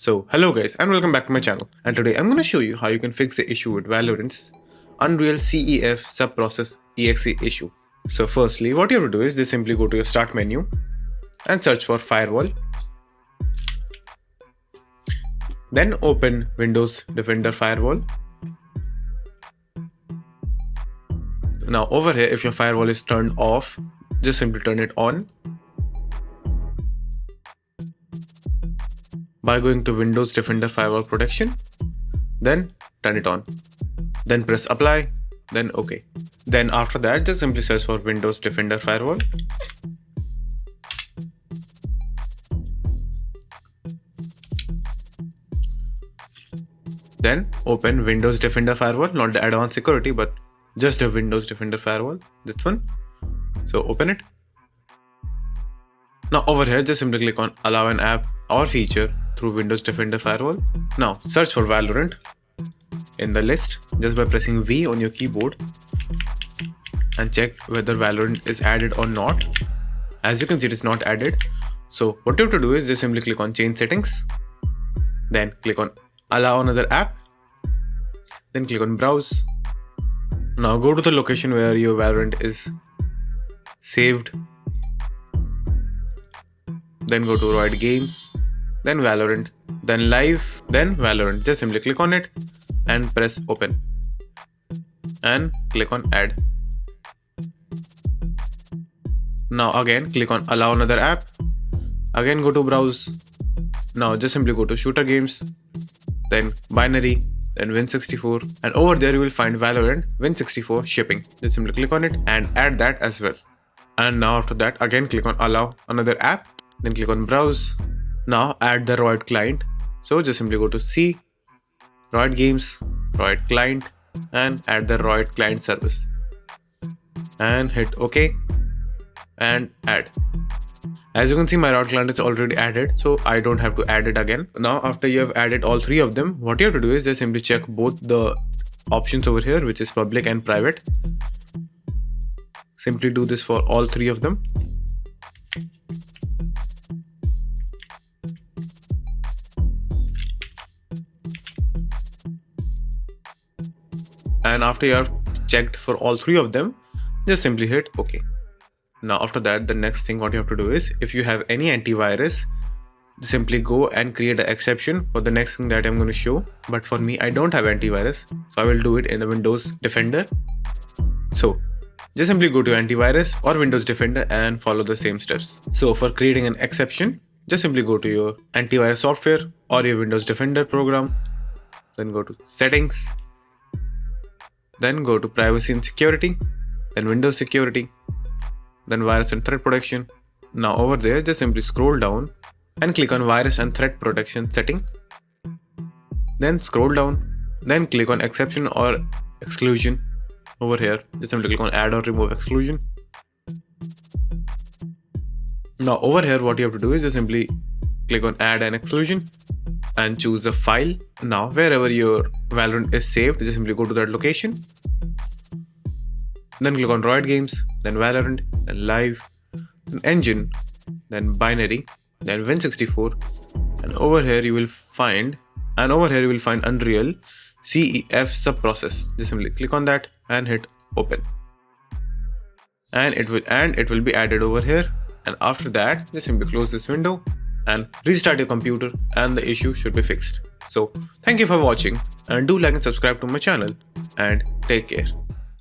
So hello guys and welcome back to my channel, and today I'm going to show you how you can fix the issue with Valorant's Unrealcefsubprocess.exe issue. So firstly, what you have to do is just simply go to your start menu and search for firewall. Then open Windows Defender Firewall. Now over here, if your firewall is turned off, just simply turn it on by going to Windows Defender Firewall Protection, then turn it on, then press apply, then OK. Then after that, just simply search for Windows Defender Firewall. Then open Windows Defender Firewall, not the advanced security, but just a Windows Defender Firewall, this one. So open it. Now over here, just simply click on allow an app or feature through Windows Defender Firewall. Now search for Valorant in the list just by pressing V on your keyboard and check whether Valorant is added or not. As you can see, it is not added. So what you have to do is just simply click on change settings, then click on allow another app, then click on browse. Now go to the location where your Valorant is saved, then go to Riot Games, then Valorant, then Live, then Valorant. Just simply click on it and press open and click on add. Now again click on allow another app, again go to browse. Now just simply go to shooter games, then binary, then Win64, and over there you will find Valorant Win64 shipping. Just simply click on it and add that as well. And now after that, again click on allow another app, then click on browse. Now add the Riot client. So just simply go to C, Riot Games, Riot client, and add the Riot client service and hit OK and add. As you can see, my Riot client is already added, so I don't have to add it again. Now after you have added all three of them, what you have to do is just simply check both the options over here, which is public and private. Simply do this for all three of them. And after you have checked for all three of them, just simply hit OK. Now after that, the next thing what you have to do is, if you have any antivirus, simply go and create an exception for the next thing that I'm going to show. But for me, I don't have antivirus, so I will do it in the Windows Defender. So just simply go to antivirus or Windows Defender and follow the same steps. So for creating an exception, just simply go to your antivirus software or your Windows Defender program, then go to settings, then go to privacy and security, then Windows security, then virus and threat protection. Now over there, just simply scroll down and click on virus and threat protection setting. Then scroll down, then click on exception or exclusion. Over here, just simply click on add or remove exclusion. Now over here, what you have to do is just simply click on add an exclusion and choose a file. Now wherever your Valorant is saved, just simply go to that location. Then click on Riot Games, then Valorant, then Live, then Engine, then Binary, then Win64, and over here you will find Unreal CEF subprocess. Just simply click on that and hit open, and it will be added over here. And after that, just simply close this window and restart your computer, and the issue should be fixed. So thank you for watching, and do like and subscribe to my channel, and take care.